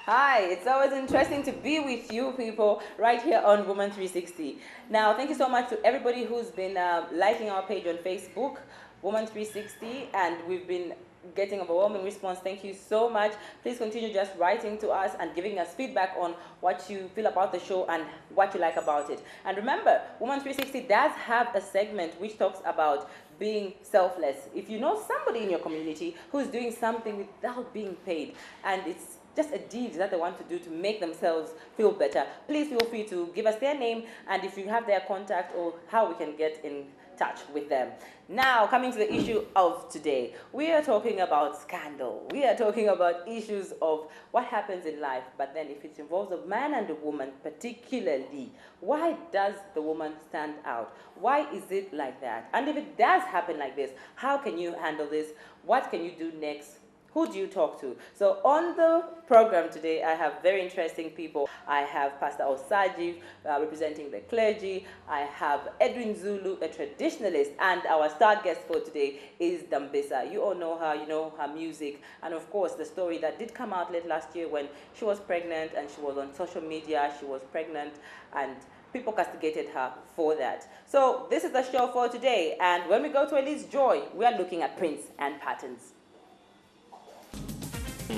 Hi, it's always interesting to be with you people right here on Woman 360. Now, thank you so much to everybody who's been liking our page on Facebook, Woman 360, and we've been getting overwhelming response. Thank you so much. Please continue just writing to us and giving us feedback on what you feel about the show and what you like about it. And remember, Woman 360 does have a segment which talks about being selfless. If you know somebody in your community who's doing something without being paid, and it's just a deed that they want to do to make themselves feel better, please feel free to give us their name and if you have their contact or how we can get in touch with them. Now, coming to the issue of today, we are talking about scandal. We are talking about issues of what happens in life, but then if it involves a man and a woman particularly, why does the woman stand out? Why is it like that? And if it does happen like this, how can you handle this? What can you do next? Who do you talk to? So on the program today, I have very interesting people. I have Pastor Osaji representing the clergy. I have Edwin Zulu, a traditionalist. And our star guest for today is Dambisa. You all know her, you know her music. And of course, the story that did come out late last year when she was pregnant and she was on social media. She was pregnant and people castigated her for that. So this is the show for today. And when we go to Elise Joy, we are looking at prints and patterns.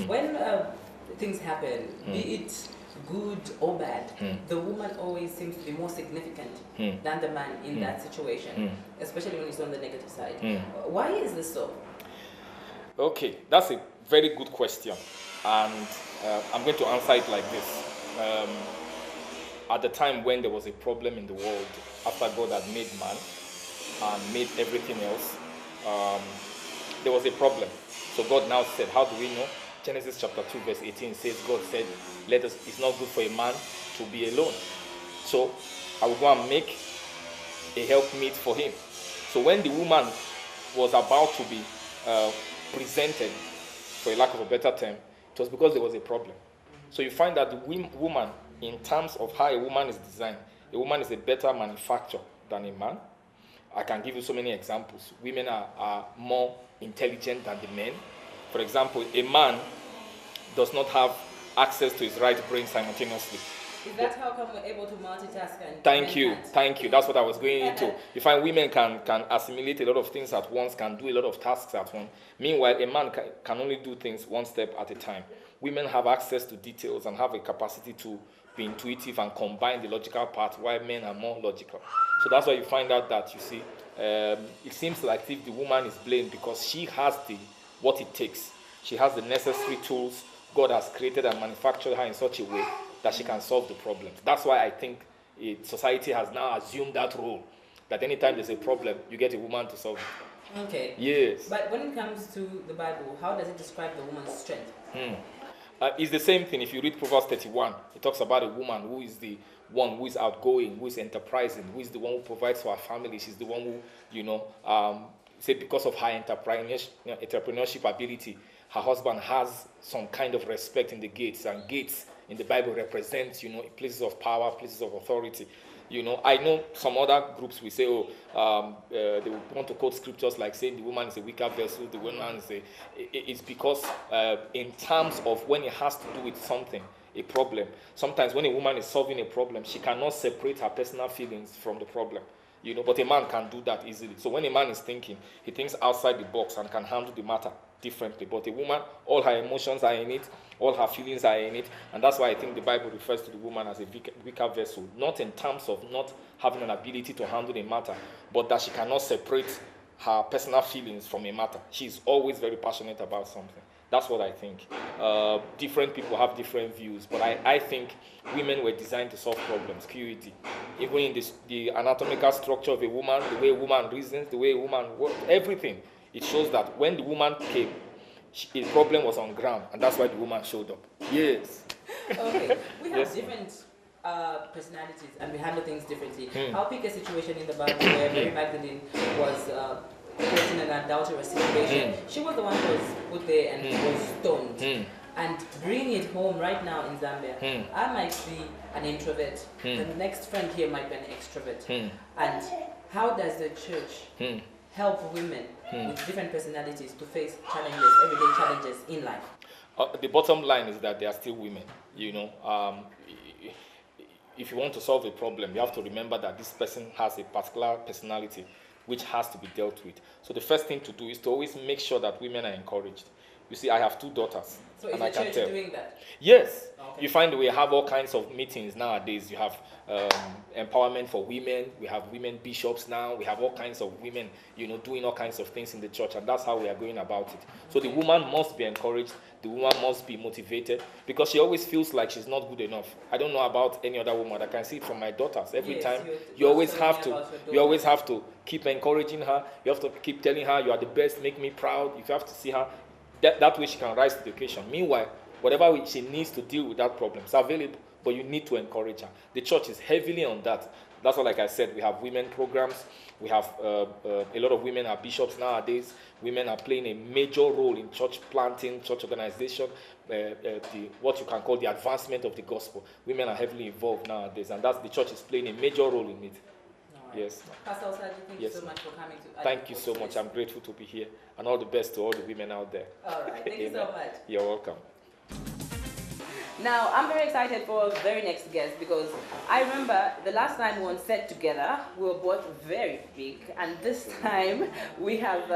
When things happen, be it good or bad, the woman always seems to be more significant than the man in that situation, especially when it's on the negative side. Why is this so? Okay, that's a very good question, and I'm going to answer it like this. At the time when there was a problem in the world, after God had made man and made everything else, there was a problem. So God now said, how do we know? Genesis chapter 2 verse 18 says, God said, it's not good for a man to be alone. So I will go and make a helpmeet for him. So when the woman was about to be presented, for a lack of a better term, it was because there was a problem. So you find that the woman, in terms of how a woman is designed, a woman is a better manufacturer than a man. I can give you so many examples. Women are more intelligent than the men. For example, a man does not have access to his right brain simultaneously. Is that how come we're able to multitask? And thank you. That's what I was going into. You find women can assimilate a lot of things at once, can do a lot of tasks at once. Meanwhile, a man can only do things one step at a time. Women have access to details and have a capacity to be intuitive and combine the logical part, while men are more logical. So that's why you find out that, you see, it seems like if the woman is blamed because she has what it takes. She has the necessary tools. God has created and manufactured her in such a way that she can solve the problem. That's why I think society has now assumed that role, that anytime there's a problem, you get a woman to solve it. Okay. Yes. But when it comes to the Bible, how does it describe the woman's strength? It's the same thing. If you read Proverbs 31, it talks about a woman who is the one who is outgoing, who is enterprising, who is the one who provides for her family. She's the one who, say because of her entrepreneurship ability, her husband has some kind of respect in the gates, and gates in the Bible represent, places of power, places of authority. I know some other groups will say, they will want to quote scriptures like saying the woman is a weaker vessel, the woman is it's because in terms of when it has to do with something, a problem, sometimes when a woman is solving a problem, she cannot separate her personal feelings from the problem. But a man can do that easily. So when a man is thinking, he thinks outside the box and can handle the matter differently. But a woman, all her emotions are in it, all her feelings are in it, and that's why I think the Bible refers to the woman as a weaker vessel, not in terms of not having an ability to handle a matter, but that she cannot separate her personal feelings from a matter. She's always very passionate about something. That's what I think. Different people have different views, but I think women were designed to solve problems, QED. Even in the anatomical structure of a woman, the way a woman reasons, the way a woman works, everything, it shows that when the woman came, the problem was on ground, and that's why the woman showed up. Yes. Okay, we have different personalities, and we handle things differently. I'll pick a situation in the Bible where Mary Magdalene was caught in an adulterous situation. She was the one who was put there and was stoned. And bring it home right now in Zambia. I might be an introvert. The next friend here might be an extrovert. And how does the church help women with different personalities to face challenges, everyday challenges in life? The bottom line is that they are still women. You know, if you want to solve a problem, you have to remember that this person has a particular personality which has to be dealt with. So the first thing to do is to always make sure that women are encouraged. You see, I have 2 daughters. So is I the can church tell. doing that? Yes. Okay. You find we have all kinds of meetings nowadays. You have empowerment for women. We have women bishops now. We have all kinds of women, you know, doing all kinds of things in the church, and that's how we are going about it. So the woman must be encouraged. The woman must be motivated, because she always feels like she's not good enough. I don't know about any other woman. I can see it from my daughters. Every time you always have to keep encouraging her. You have to keep telling her you are the best, make me proud. You have to see her that way she can rise to the occasion. Meanwhile, whatever she needs to deal with that problem is available, but you need to encourage her. The church is heavily on that. That's why, like I said, we have women programs. We have a lot of women are bishops nowadays. Women are playing a major role in church planting, church organization, what you can call the advancement of the gospel. Women are heavily involved nowadays, and the church is playing a major role in it. Right. Yes. Pastor Osaji, thank you so much for coming to. Thank you so much. I'm grateful to be here, and all the best to all the women out there. All right. Thank you so much. You're welcome. Now, I'm very excited for our very next guest, because I remember the last time we were on set together, we were both very big, and this time we have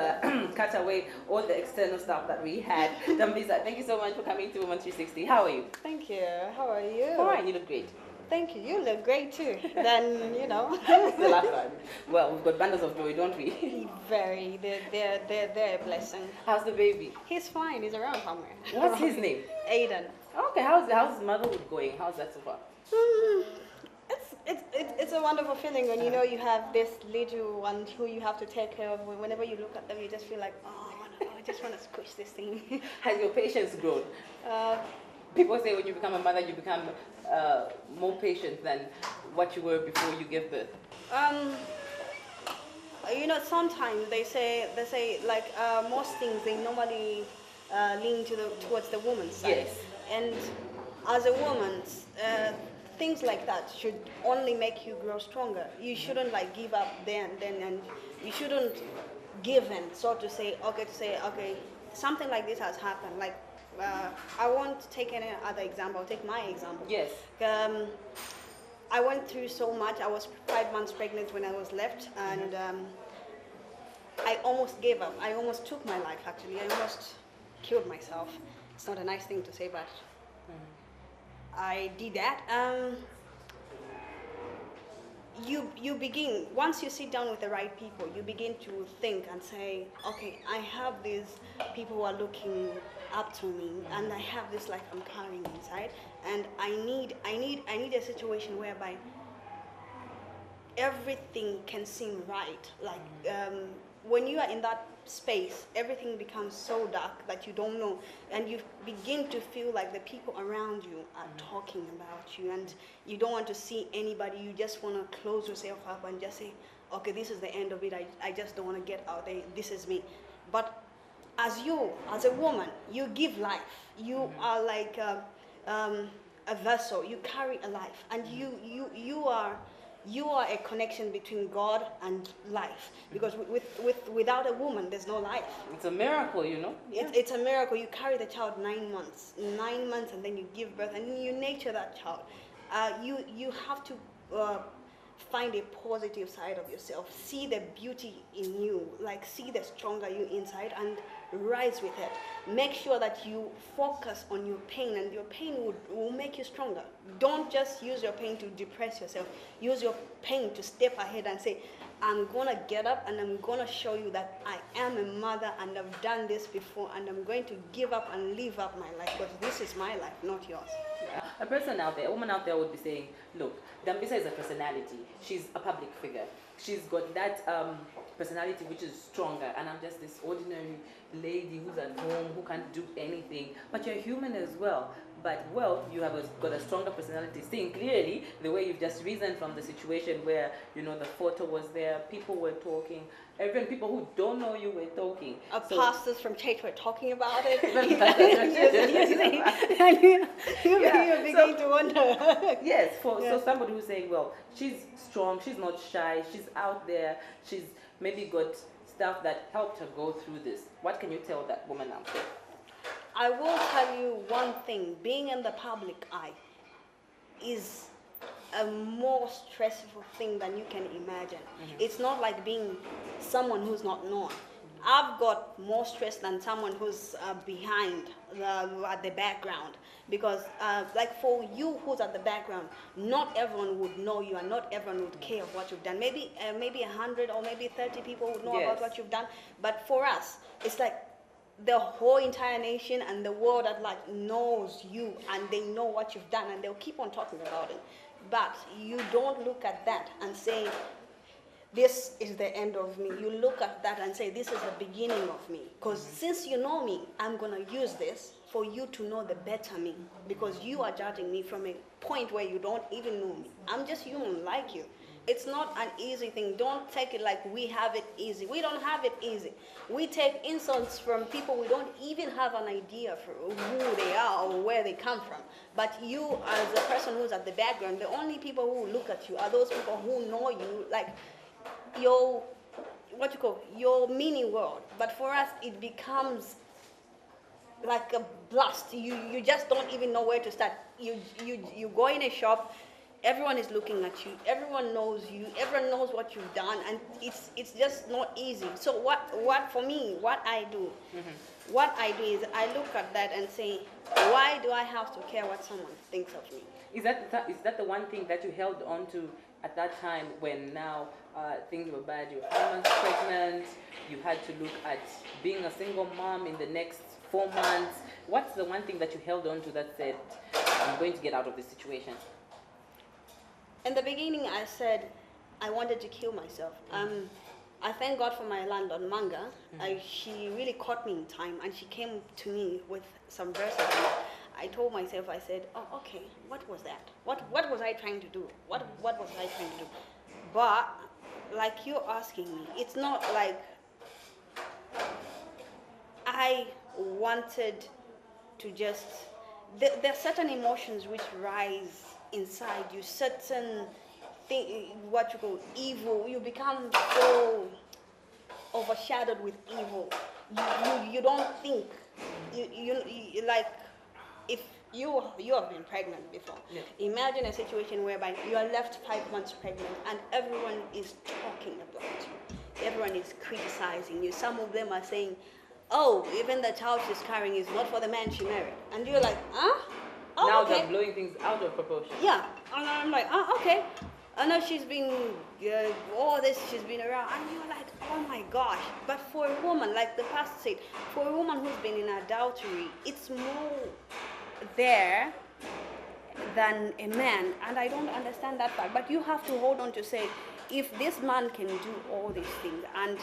cut away all the external stuff that we had. Dambisa, thank you so much for coming to Woman 360. How are you? Thank you. How are you? All right, you look great. Thank you. You look great too. Then, you know. It's the last one. Well, we've got bundles of joy, don't we? Very. They're a blessing. How's the baby? He's fine. He's around somewhere. What's his name? Aiden. Okay, how's motherhood going? How's that so far? It's a wonderful feeling when you know you have this little one who you have to take care of. Whenever you look at them, you just feel like, I just want to squish this thing. Has your patience grown? People say when you become a mother, you become more patient than what you were before you gave birth. You know, sometimes they say like most things they normally lean towards the woman's side. Yes. And as a woman, things like that should only make you grow stronger. You shouldn't like give up then, and you shouldn't give in, so to say, okay, something like this has happened. Like, I won't take any other example, I'll take my example. Yes. I went through so much. I was 5 months pregnant when I was left, and I almost gave up. I almost took my life, actually. I almost killed myself. It's not a nice thing to say, but I did that. You begin, once you sit down with the right people, you begin to think and say, okay, I have these people who are looking up to me, and I have this life I'm carrying inside, and I need a situation whereby everything can seem right. Like when you are in that space, everything becomes so dark that you don't know, and you begin to feel like the people around you are talking about you, and you don't want to see anybody. You just want to close yourself up and just say, okay, this is the end of it. I just don't want to get out there. This is me. But as a woman, you give life. You are like a vessel. You carry a life, and you are a connection between God and life. Because without a woman, there's no life. It's a miracle, you know. It's a miracle. You carry the child 9 months, and then you give birth, and you nurture that child. You have to find a positive side of yourself. See the beauty in you, like see the stronger you inside, and rise with it. Make sure that you focus on your pain, and your pain will make you stronger. Don't just use your pain to depress yourself. Use your pain to step ahead and say, I'm gonna get up and I'm gonna show you that I am a mother and I've done this before, and I'm going to give up and live up my life, because this is my life, not yours. A person out there, a woman out there would be saying, look, Dambisa is a personality. She's a public figure. She's got that personality which is stronger, and I'm just this ordinary lady who's at home, who can't do anything. But you're human as well. But, well, you have got a stronger personality. Seeing clearly the way you've just reasoned from the situation where, you know, the photo was there, people were talking, even people who don't know you were talking. Pastors from church were talking about it. You begin to wonder. Yes, so somebody who's saying, well, she's strong, she's not shy, she's out there, she's maybe got stuff that helped her go through this. What can you tell that woman out there? I will tell you one thing. Being in the public eye is a more stressful thing than you can imagine. It's not like being someone who's not known. I've got more stress than someone who's behind at the background, because like for you who's at the background, not everyone would know you and not everyone would care of what you've done. Maybe 100 or maybe 30 people would know about what you've done, but for us, it's like the whole entire nation and the world that like knows you, and they know what you've done, and they'll keep on talking about it. But you don't look at that and say, this is the end of me. You look at that and say, this is the beginning of me. Because since you know me, I'm going to use this for you to know the better me. Because you are judging me from a point where you don't even know me. I'm just human like you. It's not an easy thing. Don't take it like we have it easy. We don't have it easy. We take insults from people we don't even have an idea for who they are or where they come from. But you, as a person who's at the background, the only people who look at you are those people who know you, like your, your mini world. But for us, it becomes like a blast. You just don't even know where to start. You go in a shop, everyone is looking at you, everyone knows you, everyone knows what you've done, and it's just not easy. So what for me, what I do is I look at that and say, why do I have to care what someone thinks of me? Is that the one thing that you held on to at that time when now things were bad? You were 4 months pregnant, you had to look at being a single mom in the next 4 months. What's the one thing that you held on to that said, I'm going to get out of this situation? In the beginning, I said I wanted to kill myself. I thank God for my landlord, Manga. She really caught me in time, and she came to me with some verses. I told myself, I said, oh, okay, what was that? What was I trying to do? What was I trying to do? But like you're asking me, it's not like I wanted to just, there are certain emotions which rise inside you, certain thing, what you call evil. You become so overshadowed with evil. You don't think. You like, if you have been pregnant before. Yeah. Imagine a situation whereby you are left 5 months pregnant and everyone is talking about you. Everyone is criticizing you. Some of them are saying, oh, even the child she's carrying is not for the man she married. And you're like, huh? Oh, now okay. They're blowing things out of proportion. Yeah, and I'm like, oh, okay. I know she's been, all this, she's been around. And you're like, oh my gosh. But for a woman, like the pastor said, for a woman who's been in adultery, it's more there than a man. And I don't understand that fact. But you have to hold on to say, if this man can do all these things and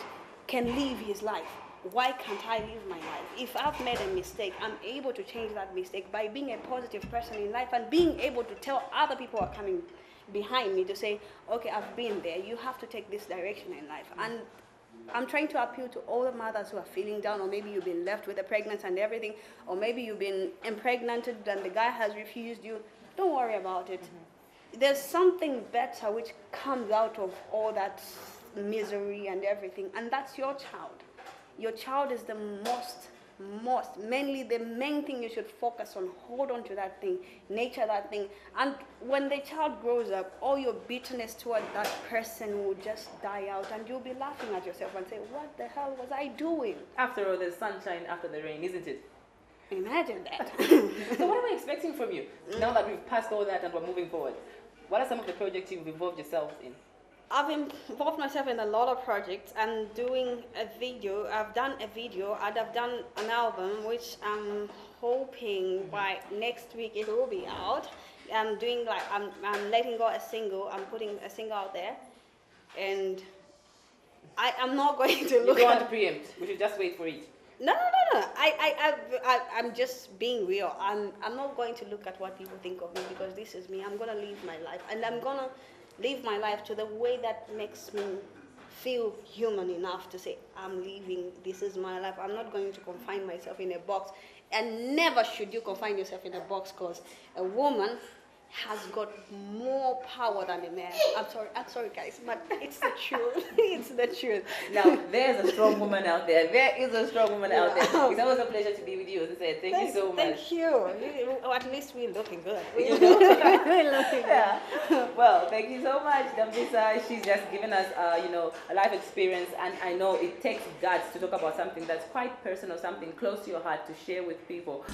can live his life, why can't I live my life? If I've made a mistake, I'm able to change that mistake by being a positive person in life and being able to tell other people who are coming behind me to say, okay, I've been there. You have to take this direction in life. And I'm trying to appeal to all the mothers who are feeling down, or maybe you've been left with a pregnancy and everything, or maybe you've been impregnated and the guy has refused you. Don't worry about it. There's something better which comes out of all that misery and everything, and that's your child. Your child is the mainly the main thing you should focus on. Hold on to that thing, nurture that thing. And when the child grows up, all your bitterness toward that person will just die out, and you'll be laughing at yourself and say, what the hell was I doing? After all, there's sunshine after the rain, isn't it? Imagine that. So what are we expecting from you now that we've passed all that and we're moving forward? What are some of the projects you've involved yourself in? I've involved myself in a lot of projects and doing a video. I've done a video and I've done an album, which I'm hoping by next week it will be out. I'm doing like, I'm letting go a single. I'm putting a single out there, and I'm not going to look. You don't want to preempt. We should just wait for it. No. I'm just being real. I'm not going to look at what people think of me, because this is me. I'm gonna live my life, and I'm gonna live my life to the way that makes me feel human enough to say, I'm living, this is my life. I'm not going to confine myself in a box. And never should you confine yourself in a box, because a woman has got more power than a man. I'm sorry guys, but it's the truth. It's the truth. Now, there's a strong woman out there. There is a strong woman out there. It's always a pleasure to be with you. As I said, thank you so much. Thank you. Or at least we're looking good. You know? We're looking good. Yeah. Well, thank you so much, Dambisa. She's just given us, a life experience, and I know it takes guts to talk about something that's quite personal, something close to your heart to share with people.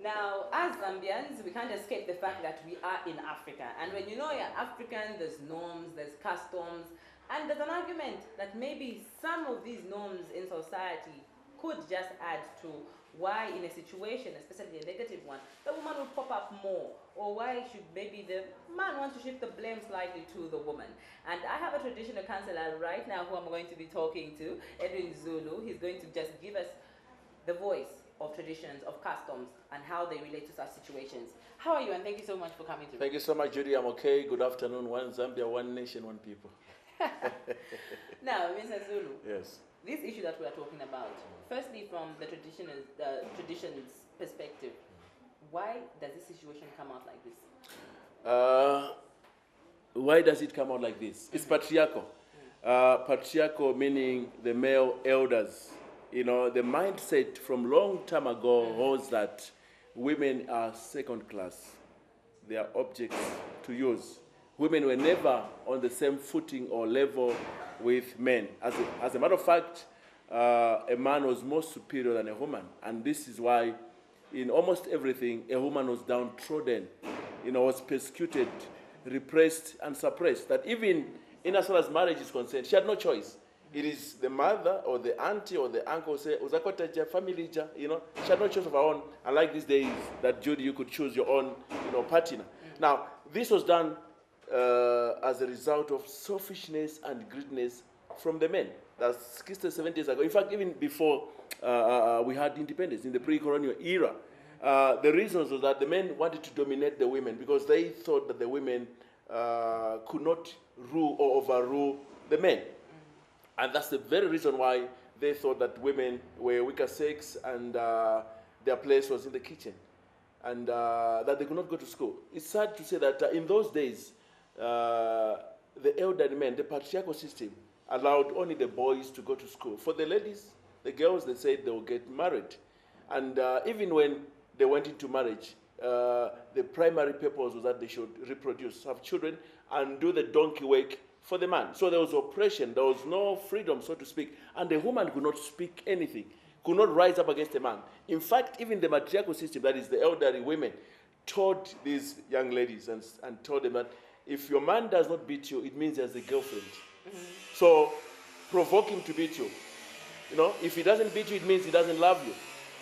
Now, as Zambians, we can't escape the fact that we are in Africa. And when you know you're African, there's norms, there's customs, and there's an argument that maybe some of these norms in society could just add to why in a situation, especially a negative one, the woman would pop up more, or why should maybe the man want to shift the blame slightly to the woman. And I have a traditional counselor right now who I'm going to be talking to, Edwin Zulu. He's going to just give us the voice of traditions, of customs, and how they relate to such situations. How are you? And thank you so much for coming to me. Thank you so much, Judy. I'm okay. Good afternoon. One Zambia, one nation, one people. Now, Mr. Zulu. Yes. This issue that we are talking about, firstly from the traditions perspective, why does this situation come out like this? Why does it come out like this? It's patriarchal. Patriarchal meaning the male elders. You know, the mindset from long time ago was that women are second class. They are objects to use. Women were never on the same footing or level with men. As a matter of fact, a man was more superior than a woman. And this is why in almost everything, a woman was downtrodden, was persecuted, repressed, and suppressed. That even in as far as marriage is concerned, she had no choice. It is the mother or the auntie or the uncle say, "Uzakotaja family ja," She had no choice of her own. Unlike these days, that Judy, you could choose your own, partner. Now, this was done as a result of selfishness and greediness from the men. That's 60, 70 years ago. In fact, even before we had independence, in the pre-colonial era, the reasons was that the men wanted to dominate the women because they thought that the women could not rule or overrule the men. And that's the very reason why they thought that women were weaker sex and their place was in the kitchen and that they could not go to school. It's sad to say that in those days, the elderly men, the patriarchal system, allowed only the boys to go to school. For the ladies, the girls, they said they will get married. And even when they went into marriage, the primary purpose was that they should reproduce, have children, and do the donkey work for the man. So there was oppression, there was no freedom, so to speak, and the woman could not speak anything, could not rise up against a man. In fact, even the matriarchal system, that is the elderly women, taught these young ladies and told them that if your man does not beat you, it means he has a girlfriend. So provoke him to beat you. If he doesn't beat you, it means he doesn't love you.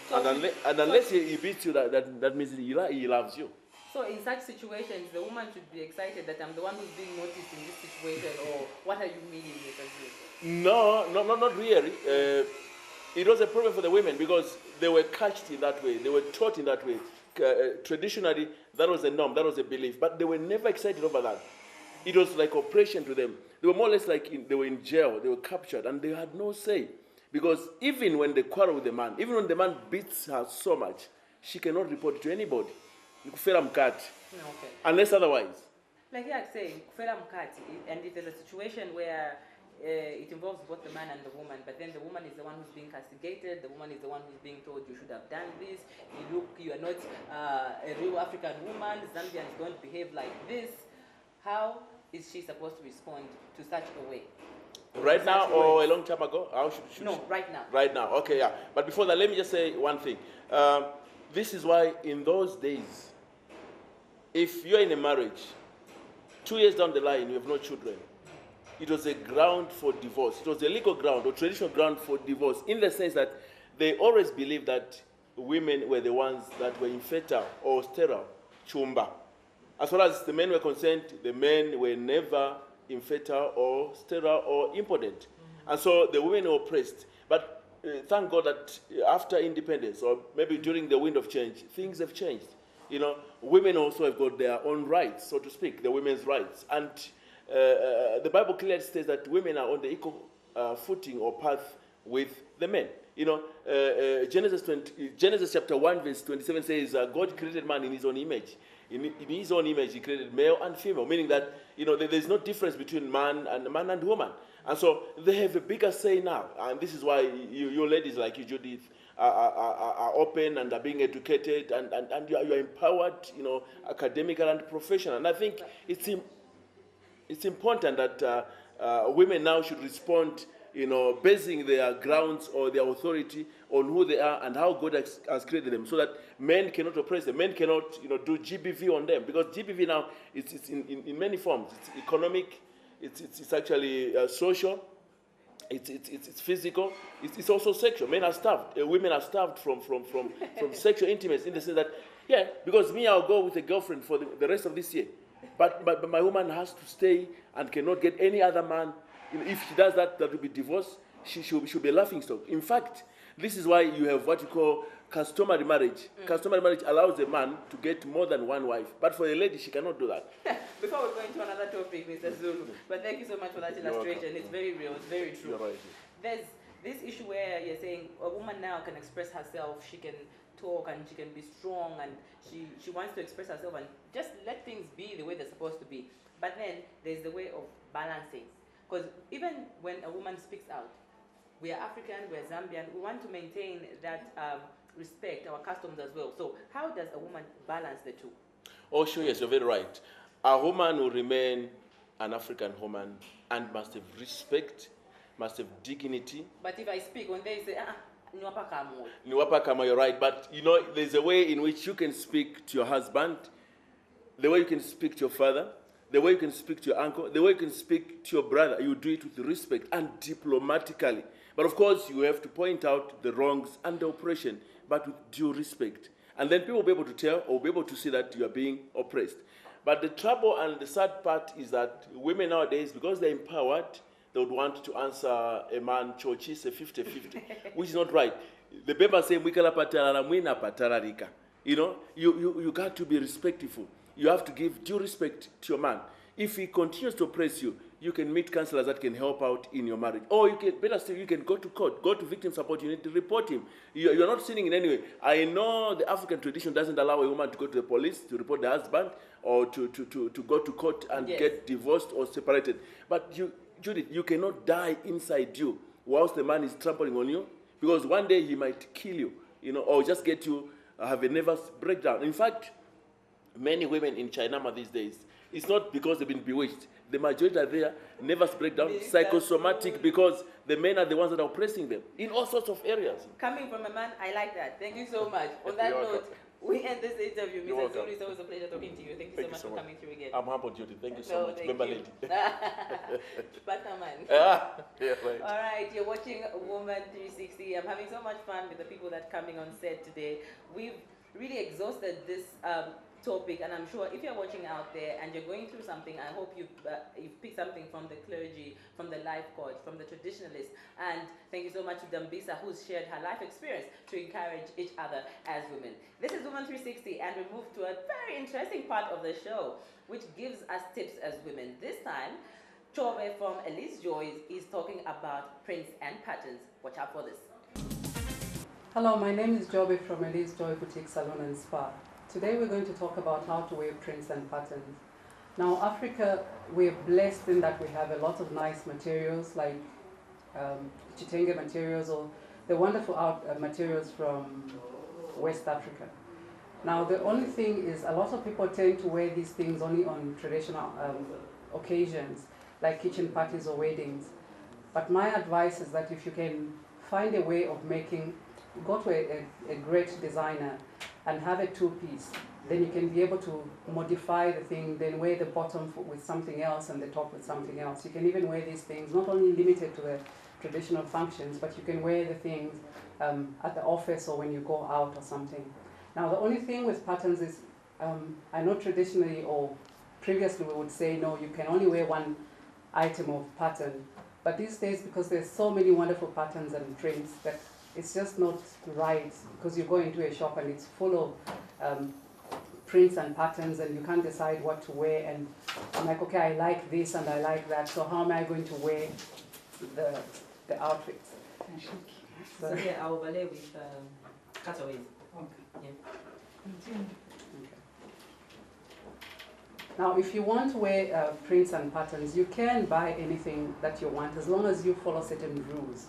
So and unless he beats you, that means he loves you. So in such situations, the woman should be excited that I'm the one who's being noticed in this situation, or what are you meaning with this? No, not really. It was a problem for the women because they were catched in that way. They were taught in that way. Traditionally, that was a norm, that was a belief, but they were never excited over that. It was like oppression to them. They were more or less like they were in jail, they were captured, and they had no say. Because even when they quarrel with the man, even when the man beats her so much, she cannot report it to anybody. Okay. Unless otherwise. Like you are saying, and if there's a situation where it involves both the man and the woman, but then the woman is the one who's being castigated, the woman is the one who's being told you should have done this, you are not a real African woman, Zambians don't behave like this. How is she supposed to respond to such a way? Right now or a long time ago? How should no, right now. Right now, okay, yeah. But before that, let me just say one thing. This is why in those days, if you're in a marriage, 2 years down the line, you have no children, it was a ground for divorce. It was a legal ground or traditional ground for divorce in the sense that they always believed that women were the ones that were infertile or sterile, chumba. As far as the men were concerned, the men were never infertile or sterile or impotent. And so the women were oppressed. But thank God that after independence, or maybe during the wind of change, things have changed. Women also have got their own rights, so to speak, the women's rights. And the Bible clearly states that women are on the equal footing or path with the men. Genesis chapter 1 verse 27 says God created man in his own image. in his own image, he created male and female, meaning that, there's no difference between man and woman. And so they have a bigger say now. And this is why you ladies like you, Judith, are open and are being educated, and you are empowered, academically and professional. And I think it's important that women now should respond, basing their grounds or their authority on who they are and how God has created them, so that men cannot oppress them. Men cannot, do GBV on them, because GBV now it's in many forms. It's economic, it's actually social, it's physical, it's also sexual. Men are starved. Women are starved from sexual intimacy, in the sense that, because me, I'll go with a girlfriend for the rest of this year, but my woman has to stay and cannot get any other man. If she does that, that will be divorce. She'll be a laughingstock. In fact, this is why you have what you call customary marriage. Customary marriage allows a man to get more than one wife, but for a lady, she cannot do that. Before we go into another topic, Mr. Zulu, but thank you so much for that illustration. It's very real. It's very true. You're right. There's this issue where you're saying a woman now can express herself. She can talk and she can be strong, and she wants to express herself and just let things be the way they're supposed to be. But then there's the way of balancing. Because even when a woman speaks out, we are African, we are Zambian, we want to maintain that respect, our customs as well. So how does a woman balance the two? Oh, sure, yes, you're very right. A woman will remain an African woman and must have respect, must have dignity. But if I speak, when they say, Niwapa kama, you're right. But, there's a way in which you can speak to your husband, the way you can speak to your father, the way you can speak to your uncle, the way you can speak to your brother. You do it with respect and diplomatically. But of course, you have to point out the wrongs and the oppression, but with due respect. And then people will be able to tell or will be able to see that you are being oppressed. But the trouble and the sad part is that women nowadays, because they're empowered, they would want to answer a man, chochi, say 50-50, which is not right. The Bible says, you got to be respectful. You have to give due respect to your man. If he continues to oppress you, you can meet counselors that can help out in your marriage. Or you can, better still, you can go to court, go to victim support unit to report him. You're not sinning in any way. I know the African tradition doesn't allow a woman to go to the police to report the husband, or to go to court and get divorced or separated. But Judith, you cannot die inside you whilst the man is trampling on you, because one day he might kill you, or just get you have a nervous breakdown. In fact, many women in China these days, it's not because they've been bewitched. The majority are there, nervous breakdown, psychosomatic, because the men are the ones that are oppressing them in all sorts of areas. Coming from a man, I like that. Thank you so much. On that note, we end this interview. Mr. Zulu, it's always a pleasure talking to you. Thank you so much for coming through again. I'm humbled, Judy. Thank you so much. Remember, lady. Batman. Yeah, right. All right, you're watching Woman 360. I'm having so much fun with the people that are coming on set today. We've really exhausted this topic, and I'm sure if you're watching out there and you're going through something, I hope you've picked something from the clergy, from the life coach, from the traditionalists. And thank you so much to Dambisa, who's shared her life experience to encourage each other as women. This is Woman 360, and we move to a very interesting part of the show, which gives us tips as women. This time, Chobe from Elise Joy is talking about prints and patterns. Watch out for this. Hello, my name is Joby from Elise Joy Boutique Salon and Spa. Today we're going to talk about how to wear prints and patterns. Now, Africa, we're blessed in that we have a lot of nice materials like chitenge materials, or the wonderful materials from West Africa. Now, the only thing is a lot of people tend to wear these things only on traditional occasions, like kitchen parties or weddings. But my advice is that if you can find a way of making, go to a great designer and have a two-piece, then you can be able to modify the thing, then wear the bottom with something else and the top with something else. You can even wear these things, not only limited to the traditional functions, but you can wear the things at the office or when you go out or something. Now, the only thing with patterns is, I know traditionally or previously we would say, no, you can only wear one item of pattern. But these days, because there's so many wonderful patterns and prints, that it's just not right, because you go into a shop and it's full of prints and patterns, and you can't decide what to wear. And I'm like, okay, I like this and I like that, so how am I going to wear the outfits? So here I will ballet with cutaways. Okay. Yeah. Okay. Now, if you want to wear prints and patterns, you can buy anything that you want as long as you follow certain rules.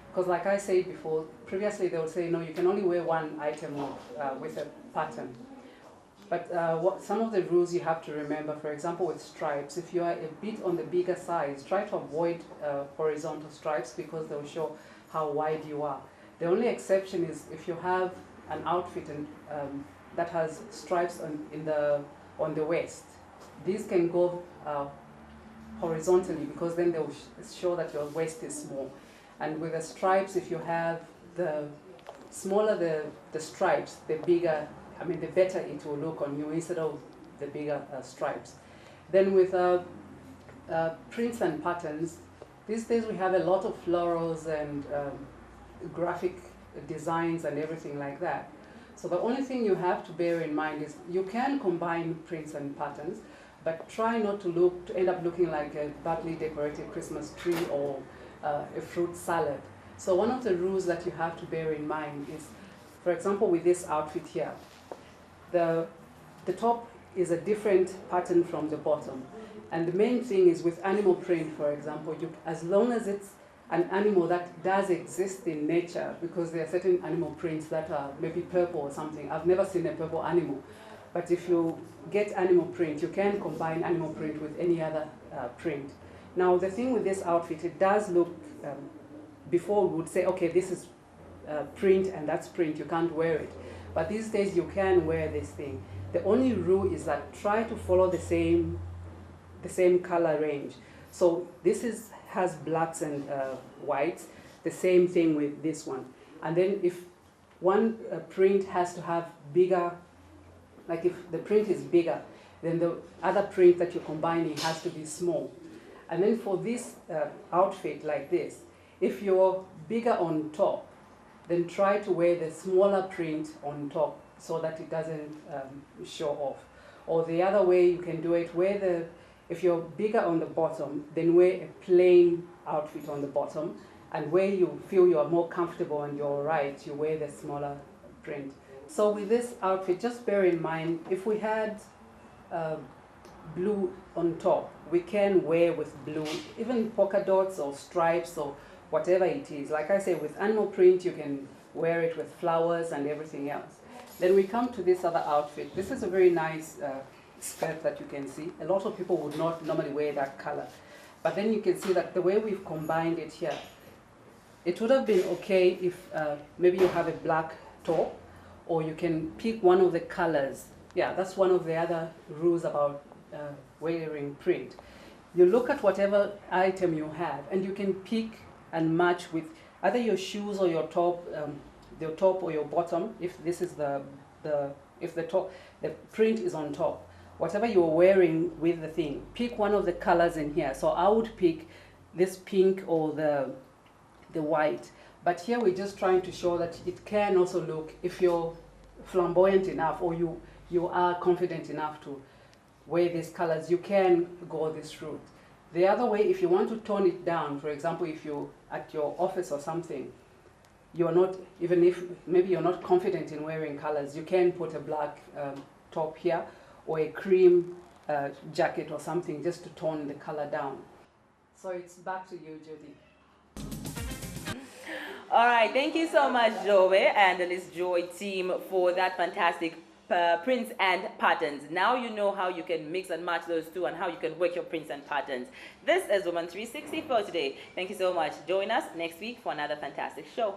Because like I said before, previously they would say, no, you can only wear one item with a pattern. But some of the rules you have to remember, for example, with stripes, if you are a bit on the bigger size, try to avoid horizontal stripes because they'll show how wide you are. The only exception is if you have an outfit that has stripes on the waist. These can go horizontally because then they'll show that your waist is small. And with the stripes, if you have the smaller the stripes, the bigger, the better it will look on you instead of the bigger stripes. Then with prints and patterns, these days we have a lot of florals and graphic designs and everything like that. So the only thing you have to bear in mind is you can combine prints and patterns, but try not to end up looking like a badly decorated Christmas tree or a fruit salad. So one of the rules that you have to bear in mind is, for example, with this outfit here, the top is a different pattern from the bottom. And the main thing is with animal print, for example, as long as it's an animal that does exist in nature, because there are certain animal prints that are maybe purple or something. I've never seen a purple animal. But if you get animal print, you can combine animal print with any other print. Now, the thing with this outfit, it does look, before we would say, okay, this is print and that's print, you can't wear it. But these days you can wear this thing. The only rule is that try to follow the same color range. So this has blacks and whites, the same thing with this one. And then if one print has to have bigger, like if the print is bigger, then the other print that you're combining has to be small. And then for this outfit like this, if you're bigger on top, then try to wear the smaller print on top so that it doesn't show off. Or the other way you can do it, if you're bigger on the bottom, then wear a plain outfit on the bottom, and where you feel you are more comfortable and you're right, you wear the smaller print. So with this outfit, just bear in mind, if we had blue on top, we can wear with blue, even polka dots or stripes or whatever it is. Like I say, with animal print, you can wear it with flowers and everything else. Then we come to this other outfit. This is a very nice skirt that you can see. A lot of people would not normally wear that color. But then you can see that the way we've combined it here, it would have been okay if maybe you have a black top, or you can pick one of the colors. Yeah, that's one of the other rules about wearing print. You look at whatever item you have, and you can pick and match with either your shoes or your top, or your bottom. If this is the print is on top. Whatever you're wearing with the thing, pick one of the colors in here. So I would pick this pink or the white. But here we're just trying to show that it can also look, if you're flamboyant enough or you are confident enough to wear these colors, you can go this route. The other way, if you want to tone it down, for example, if you're at your office or something, you're not, even if maybe you're not confident in wearing colors, you can put a black top here or a cream jacket or something just to tone the color down. So it's back to you, Judy. All right, thank you so much, Joe and the Liz Joy team for that fantastic prints and patterns. Now you know how you can mix and match those two and how you can work your prints and patterns. This is Woman 360 for today. Thank you so much. Join us next week for another fantastic show.